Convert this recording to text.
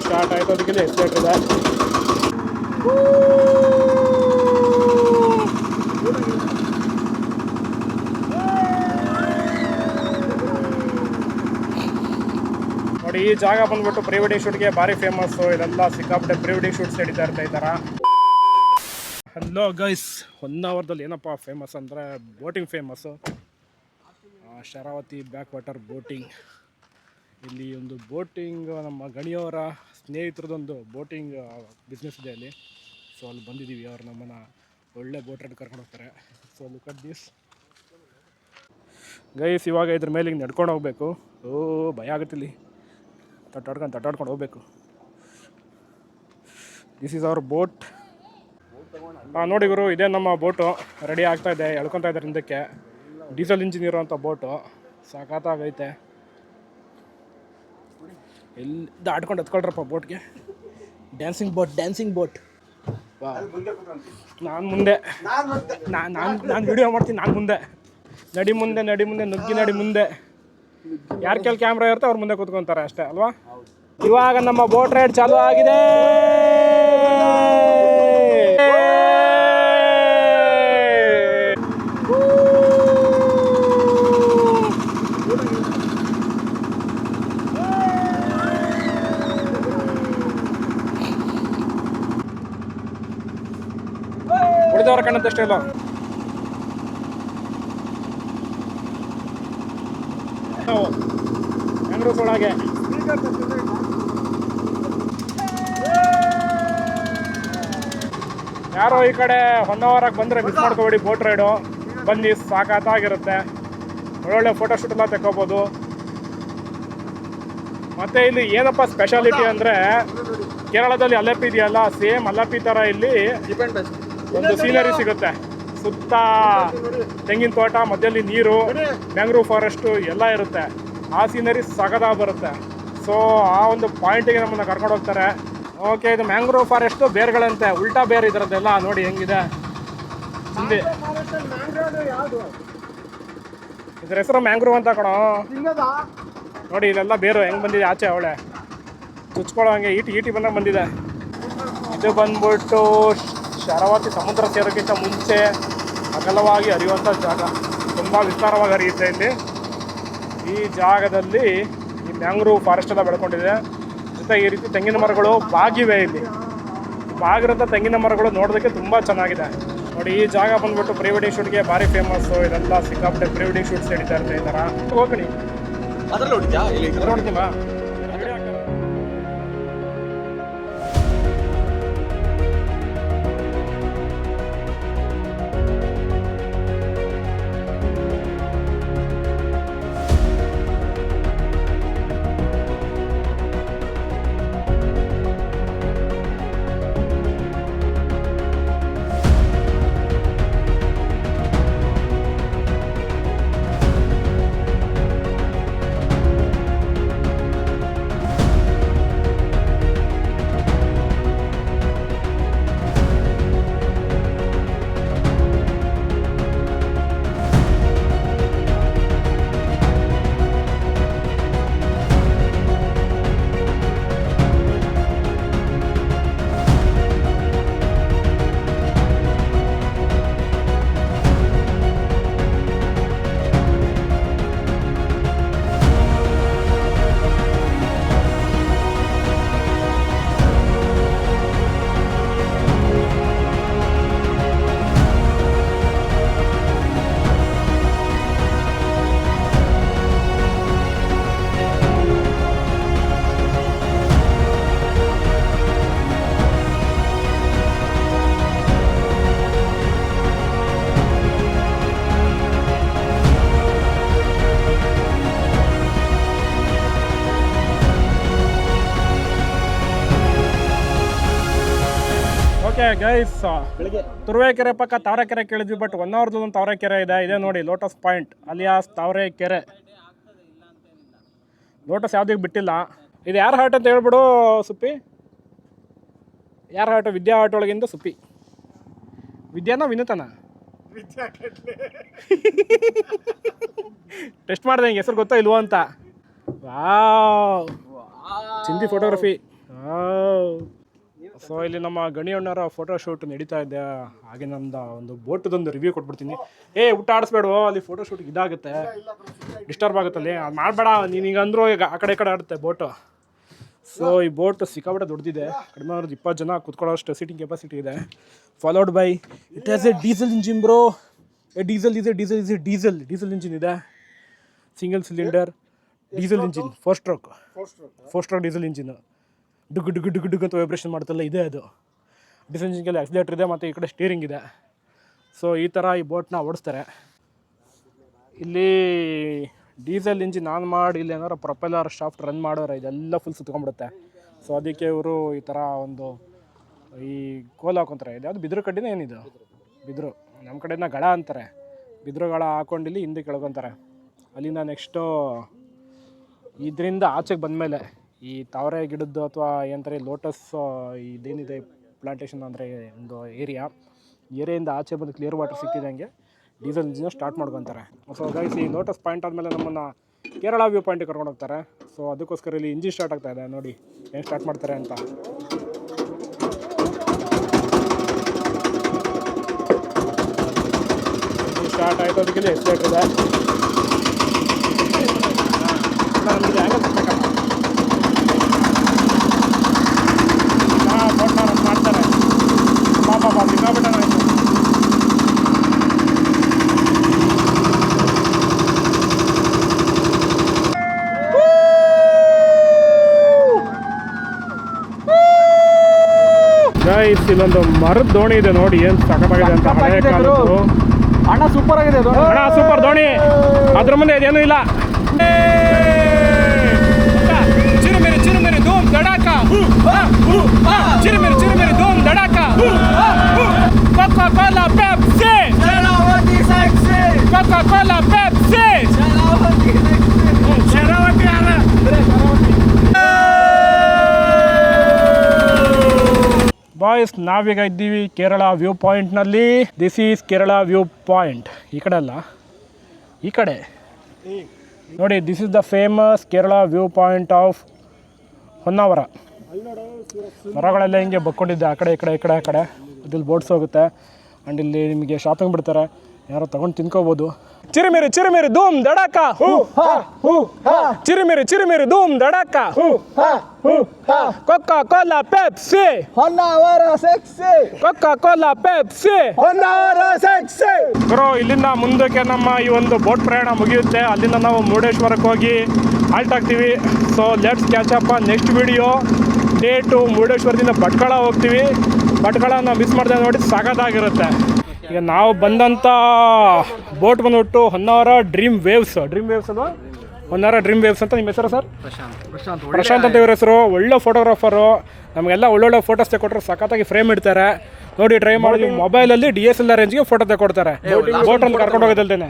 Start ಆಯಿತು, ಅದಕ್ಕಿಂತ accelerator ಇದೆ. ನೋಡಿ, ಈ ಜಾಗ ಬಂದ್ಬಿಟ್ಟು ಪ್ರೀ ವೆಡ್ಡಿಂಗ್ ಶೂಟ್ಗೆ ಭಾರಿ ಫೇಮಸ್ಸು. ಇದೆಲ್ಲ ಸಿಕ್ಕಾಪಟ್ಟೆ ಪ್ರೀ ವೆಡ್ಡಿಂಗ್ ಶೂಟ್ಸ್ ನಡೀತಾ ಇರ್ತಾ. ಹಲೋ ಗೈಸ್, 1 ಅವರ್ದಲ್ಲಿ ಏನಪ್ಪ ಫೇಮಸ್ ಅಂದರೆ boating famous. Sharavathi backwater boating. ಇಲ್ಲಿ ಒಂದು ಬೋಟಿಂಗ್, ನಮ್ಮ ಗಣಿಯವರ ಸ್ನೇಹಿತರದೊಂದು ಬೋಟಿಂಗ್ ಬಿಸ್ನೆಸ್ ಇದೆ ಅಲ್ಲಿ. ಸೊ ಅಲ್ಲಿ ಬಂದಿದ್ದೀವಿ. ಅವ್ರು ನಮ್ಮನ್ನು ಒಳ್ಳೆ ಬೋಟ್ ರೈಡ್ ಕರ್ಕೊಂಡು ಹೋಗ್ತಾರೆ. So look at this guys. ಇವಾಗ ಇದ್ರ ಮೇಲೆ ಹಿಂಗೆ ನಡ್ಕೊಂಡು ಹೋಗಬೇಕು. ಭಯ ಆಗುತ್ತಿಲ್ಲಿ, ತಟ್ಟಾಡ್ಕೊಂಡು ಹೋಗ್ಬೇಕು. This is our boat. ನೋಡಿ ಗುರು, ಇದೇ ನಮ್ಮ ಬೋಟು. ರೆಡಿ ಆಗ್ತಾ ಇದೆ, ಎಳ್ಕೊತಾ ಇದ್ದಾರೆ ಹಿಂದಕ್ಕೆ. ಡೀಸೆಲ್ ಇಂಜಿನ್ ಇರೋವಂಥ ಬೋಟು, ಸಾಕಾಗೈತೆ. ಎಲ್ಲಿ ದಾಟ್ಕೊಂಡು ಹತ್ಕೊಳ್ರಪ್ಪ ಬೋಟ್ಗೆ. Dancing boat. ನಾನು ಮುಂದೆ, ನಾನು ವಿಡಿಯೋ ಮಾಡ್ತೀನಿ. ನಾನು ಮುಂದೆ, ನಡಿ ಮುಂದೆ ನುಗ್ಗಿ ನಡಿ ಮುಂದೆ. ಯಾರ ಕೈಲಿ ಕ್ಯಾಮ್ರಾ ಇರುತ್ತೆ ಅವ್ರು ಮುಂದೆ ಕೂತ್ಕೊತಾರೆ ಅಷ್ಟೇ ಅಲ್ವಾ. ಇವಾಗ ನಮ್ಮ ಬೋಟ್ ರೈಡ್ ಚಾಲೂ ಆಗಿದೆ. ಉಳಿದವರ ಕಣ್ಣಂತಷ್ಟೇ ಇಲ್ಲ. ಮ್ಯಾಂಗ್ರೋವ್ಸ್ ಒಳಗೆ ಯಾರೋ ಈ ಕಡೆ ಹೊನ್ನವರಕ್ಕೆ ಬಂದರೆ ಮಿಸ್ ಮಾಡ್ಕೋಬೇಡಿ. ಬೋಟ್ ರೈಡು ಬನ್ನಿ, ಸಾಕಾಗಿರುತ್ತೆ. ಒಳ್ಳೊಳ್ಳೆ ಫೋಟೋಶೂಟ್ ಎಲ್ಲ ತೆಕ್ಕೋಬೋದು. ಮತ್ತು ಇಲ್ಲಿ ಏನಪ್ಪ ಸ್ಪೆಷಾಲಿಟಿ ಅಂದರೆ, ಕೇರಳದಲ್ಲಿ ಅಲ್ಲಪ್ಪಿ ಇದೆಯಲ್ಲ, ಸೇಮ್ ಅಲ್ಲಪ್ಪಿ ಥರ ಇಲ್ಲಿ ಒಂದು ಸೀನರಿ ಸಿಗುತ್ತೆ. ಸುತ್ತ ತೆಂಗಿನ ತೋಟ, ಮಧ್ಯದಲ್ಲಿ ನೀರು, ಮ್ಯಾಂಗ್ರೋವ್ ಫಾರೆಸ್ಟು ಎಲ್ಲ ಇರುತ್ತೆ. ಆ ಸೀನರಿ ಸಖತ್ತಾಗಿ ಬರುತ್ತೆ. ಸೊ ಆ ಒಂದು ಪಾಯಿಂಟಿಗೆ ನಮ್ಮನ್ನು ಕರ್ಕೊಂಡು ಹೋಗ್ತಾರೆ. ಓಕೆ, ಇದು ಮ್ಯಾಂಗ್ರೋವ್ ಫಾರೆಸ್ಟು ಬೇರ್ಗಳಂತೆ, ಉಲ್ಟಾ ಬೇರೆ ಇದರದ್ದೆಲ್ಲ ನೋಡಿ ಹೆಂಗಿದೆ. ಹಿಂದೆ ಇದ್ರ ಹೆಸರು ಮ್ಯಾಂಗ್ರೋವ್ ಅಂತ ಕಣೋ. ನೋಡಿ ಇಲ್ಲೆಲ್ಲ ಬೇರು ಹೆಂಗೆ ಬಂದಿದೆ ಆಚೆ, ಅವಳೆ ಚುಚ್ಕೊಳ್ಳೋ ಹಂಗೆ ಈಟಿ ಬಂದಿದೆ. ಇದು ಬಂದ್ಬಿಟ್ಟು ಶರಾವತಿ ಸಮುದ್ರ ಸೇರೋಕ್ಕಿಂತ ಮುಂಚೆ ಅಗಲವಾಗಿ ಹರಿಯುವಂಥ ಜಾಗ. ತುಂಬ ವಿಸ್ತಾರವಾಗಿ ಹರಿಯುತ್ತೆ ಇಲ್ಲಿ. ಈ ಜಾಗದಲ್ಲಿ ಈ ಮ್ಯಾಂಗ್ರೋವ್ ಫಾರೆಸ್ಟ್ ಎಲ್ಲ ಬೆಳ್ಕೊಂಡಿದೆ. ಜೊತೆ ಈ ರೀತಿ ತೆಂಗಿನ ಮರಗಳು ಬಾಗಿವೆ. ಇಲ್ಲಿ ಬಾಗಿರೋಂಥ ತೆಂಗಿನ ಮರಗಳು ನೋಡೋದಕ್ಕೆ ತುಂಬ ಚೆನ್ನಾಗಿದೆ. ನೋಡಿ, ಈ ಜಾಗ ಬಂದ್ಬಿಟ್ಟು ಪ್ರೀ ವೆಡ್ಡಿಂಗ್ ಶೂಟ್ಗೆ ಭಾರಿ ಫೇಮಸ್ಸು. ಇದೆಲ್ಲ ಸಿಕ್ಕಾಪಟ್ಟೆ ಪ್ರೀ ವೆಡ್ಡಿಂಗ್ ಶೂಟ್ಸ್ ನಡೀತಾ ಇರ್ತಾ. ಹೋಗ್ತೀನಿ ನೋಡ್ತೀವಾ. ಓಕೆ ಗೈಸ್, ತುರುವೇಕೆರೆ ಪಕ್ಕ ತಾವರೆಕೆರೆ ಕೇಳಿದ್ವಿ. ಬಟ್ 1 ಅವರ್ದೊಂದು ತಾವರೆಕೆರೆ ಇದೆ. ಇದೇ ನೋಡಿ lotus point alias Tavarekere. Lotus ಯಾವುದಕ್ಕೆ ಬಿಟ್ಟಿಲ್ಲ. ಇದು ಯಾರ ಹಾಟ್ ಅಂತ ಹೇಳ್ಬಿಡು ಸುಪ್ಪಿ. ಯಾರ ಹಾಟು? ವಿದ್ಯಾ ಹಾಟ್ ಒಳಗಿಂದ ಸುಪ್ಪಿ. ವಿದ್ಯಾನ ವಿನೂತನ? ಟೆಸ್ಟ್ ಮಾಡಿದೆ ಹಿಂಗೆ ಹೆಸರು ಗೊತ್ತಾ ಇಲ್ವೋ ಅಂತ. ವಾವ್, ಚಿಂದಿ ಫೋಟೋಗ್ರಫಿ. ಸೊ ಇಲ್ಲಿ ನಮ್ಮ ಗಣಿ ಅಣ್ಣರ ಫೋಟೋ ಶೂಟ್ ನಡೀತಾ ಇದೆ. ಹಾಗೆ ನಮ್ದು ಒಂದು ಬೋಟದೊಂದು ರಿವ್ಯೂ ಕೊಟ್ಬಿಡ್ತೀನಿ. ಊಟ ಆಡಿಸ್ಬೇಡವೋ, ಅಲ್ಲಿ ಫೋಟೋ ಶೂಟ್ಗೆ ಇದಾಗುತ್ತೆ, ಡಿಸ್ಟರ್ಬ್ ಆಗುತ್ತಲ್ಲಿ, ಅದು ಮಾಡಬೇಡ ನೀನು. ಈಗ ಅಂದರೂ ಈಗ ಆ ಕಡೆ ಆಡುತ್ತೆ ಬೋಟು. ಸೊ ಈ ಬೋಟ್ ಸಿಕ್ಕಾಬಿಟ್ಟೆ ದೊಡ್ಡದಿದೆ, ಕಡಿಮೆ ಅವ್ರದ್ದು 20 ಜನ ಕೂತ್ಕೊಳ್ಳೋಷ್ಟು ಸೀಟಿಂಗ್ ಕೆಪಾಸಿಟಿ ಇದೆ. Followed by it has a diesel engine bro. Diesel engine ಇದೆ, single cylinder diesel engine, 4 stroke diesel engine. ಡುಗ್ ಅಂತ ವೈಬ್ರೇಷನ್ ಮಾಡುತ್ತಲ್ಲ, ಇದೆ ಅದು ಡೀಸೆಲ್ ಇಂಜಿನ್ಗೆಲ್ಲ. ಆಕ್ಸಿಲೇಟರ್ ಇದೆ ಮತ್ತು ಈ ಕಡೆ ಸ್ಟೀರಿಂಗ್ ಇದೆ. ಸೊ ಈ ಥರ ಈ ಬೋಟ್ನ ಓಡಿಸ್ತಾರೆ. ಇಲ್ಲಿ ಡೀಸೆಲ್ ಇಂಜಿನ್ ಆನ್ ಮಾಡಿ ಇಲ್ಲಿ ಏನಾದ್ರು ಪ್ರೊಪೆಲ್ಲರ್ ಶಾಫ್ಟ್ ರನ್ ಮಾಡೋರೆ ಇದೆಲ್ಲ ಫುಲ್ ಸುತ್ಕೊಂಡ್ಬಿಡುತ್ತೆ. ಸೊ ಅದಕ್ಕೆ ಇವರು ಈ ಥರ ಒಂದು ಈ ಕೋಲ್ ಹಾಕೊತಾರೆ. ಇದು ಯಾವುದು ಬಿದಿರು ಕಡ್ಡಿನ ಏನಿದು? ಬಿದಿರು, ನಮ್ಮ ಕಡೆಯಿಂದ ಗಳ ಅಂತಾರೆ. ಬಿದಿರು ಗಳ ಹಾಕೊಂಡಿಲ್ಲಿ ಹಿಂದೆ ಕೆಳ್ಕೊತಾರೆ. ಅಲ್ಲಿಂದ ನೆಕ್ಸ್ಟು ಇದರಿಂದ ಆಚೆಗೆ ಬಂದಮೇಲೆ ಈ ತಾವರೆ ಗಿಡದ್ದು ಅಥವಾ ಏನಂತಾರೆ ಲೋಟಸ್ ಇದೇನಿದೆ ಪ್ಲಾಂಟೇಶನ್ ಅಂದರೆ ಒಂದು ಏರಿಯಾಯಿಂದ ಆಚೆ ಬಂದು ಕ್ಲಿಯರ್ ವಾಟರ್ ಸಿಕ್ತಿದ್ದಂಗೆ ಡೀಸೆಲ್ ಇಂಜಿನ್ ಸ್ಟಾರ್ಟ್ ಮಾಡ್ಕೊತಾರೆ. ಸೊ ಗೈಸ್ ಈ ಲೋಟಸ್ ಪಾಯಿಂಟ್ ಆದಮೇಲೆ ನಮ್ಮನ್ನು ಕೇರಳ ವ್ಯೂ ಪಾಯಿಂಟಿಗೆ ಕರ್ಕೊಂಡು ಹೋಗ್ತಾರೆ. ಸೊ ಅದಕ್ಕೋಸ್ಕರ ಇಲ್ಲಿ ಇಂಜಿನ್ ಸ್ಟಾರ್ಟ್ ಆಗ್ತಾ ಇದೆ, ನೋಡಿ ಏನು ಸ್ಟಾರ್ಟ್ ಮಾಡ್ತಾರೆ ಅಂತ. ಸ್ಟಾರ್ಟ್ ಆಯಿತು, ಅದಕ್ಕೆ ಎಕ್ಸ್ಲೇಟರ್ ಇದೆ. ನಮಗೆ ಆ್ಯಂಗಲ್ ಸಿಗ್ಬೇಕಲ್ಲ, ಬೋಟ್ನ ರನ್ ಮಾಡ್ತಾರೆ. ಪಾಪ ಸಿಕ್ಕಾಬಿಟ್ಟೆ ಆಯಿತು. ಗೈಸ್ ಇಲ್ಲೊಂದು ಮರದ ದೋಣಿ ಇದೆ, ನೋಡಿ ಏನು ಸಖತ್ತಾಗಿದೆ ಅಂತ. ಹಳೆ ಕಾಲದ್ದು ಅಣ್ಣ ಸೂಪರ್ ಆಗಿದೆ ಅಣ್ಣ, ಸೂಪರ್ ದೋಣಿ. ಅದ್ರ ಮುಂದೆ ಇದೇನೂ ಇಲ್ಲ. ಚಿರುಮಿರಿ ಧೂಮ್ ದಡಾಕ, ಚಿರುಮಿರಿ ಧೂಮ್ ದಡಾಕ. Coca Cola Pepsi, Coca Cola Pepsi. Sharavathi boys, ನಾವೀಗ ಇದ್ದೀವಿ ಕೇರಳ ವ್ಯೂ ಪಾಯಿಂಟ್ನಲ್ಲಿ. This is Kerala view point. ಈ ಕಡೆ ಅಲ್ಲ, ಈ ಕಡೆ ನೋಡಿ. This is the famous Kerala view point of Honnavar. ಮರಗಳೆಲ್ಲ ಹಿಂಗೆ ಬಕ್ಕೊಂಡಿದ್ದೆ, ಆ ಕಡೆ ಈ ಕಡೆ. ಅದಿಲ್ಲಿ ಬೋಟ್ಸ್ ಹೋಗುತ್ತೆ. ಆ್ಯಂಡ್ ಇಲ್ಲಿ ನಿಮಗೆ ಶಾಪಿಂಗ್ ಬಿಡ್ತಾರೆ, ಯಾರೋ ತೊಗೊಂಡು ತಿನ್ಕೋಬೋದು. ಚಿರುಮಿರಿ ಧೂಮ್ ದಡಾಕ, ಚಿರುಮಿರಿ ಧೂಮ್ ದಡಾಕ. Coca Cola Pepsi, Honnavar sexy. Coca Cola Pepsi, Honnavar sexy. Bro ಇಲ್ಲಿಂದ ಮುಂದಕ್ಕೆ ನಮ್ಮ ಈ ಒಂದು ಬೋಟ್ ಪ್ರಯಾಣ ಮುಗಿಯುತ್ತೆ. ಅಲ್ಲಿಂದ ನಾವು ಮುರುಡೇಶ್ವರಕ್ಕೆ ಹೋಗಿ ಹಾಲ್ಟ್ ಆಗ್ತೀವಿ. So let's catch up next video. Day 2 ಮುರುಡೇಶ್ವರದಿಂದ ಭಟ್ಕಳ ಹೋಗ್ತೀವಿ. ಭಟ್ಕಳನ ಮಿಸ್ ಮಾಡಿದೆ ನೋಡಿ, ಸಾಕಾಗಿರುತ್ತೆ. ಈಗ ನಾವು ಬಂದಂಥ ಬೋಟ್ ಬಂದ್ಬಿಟ್ಟು ಹೊನ್ನಾವರ ಡ್ರೀಮ್ ವೇವ್ಸ್ ಅಲ್ವಾ? ಹೊನ್ನಾವರ ಡ್ರೀಮ್ ವೇವ್ಸ್ ಅಂತ. ನಿಮ್ಮ ಹೆಸರು ಸರ್? ಪ್ರಶಾಂತ್ ಅಂತ ಇವ್ರ ಹೆಸರು. ಒಳ್ಳೆ ಫೋಟೋಗ್ರಾಫರು, ನಮಗೆಲ್ಲ ಒಳ್ಳೊಳ್ಳೆ ಫೋಟೋಸ್ ತೆಕೊಟ್ರೆ ಸಖತ್ತಾಗಿ ಫ್ರೇಮ್ ಇಡ್ತಾರೆ. ನೋಡಿ ಟ್ರೈ ಮಾಡಿ. ಮೊಬೈಲಲ್ಲಿ DSLR ರೇಂಜ್ಗೆ ಫೋಟೋ ತೆಕೊಡ್ತಾರೆ. ಬೋಟಲ್ಲಿ ಕರ್ಕೊಂಡು ಹೋಗೋದಲ್ದೇನೆ.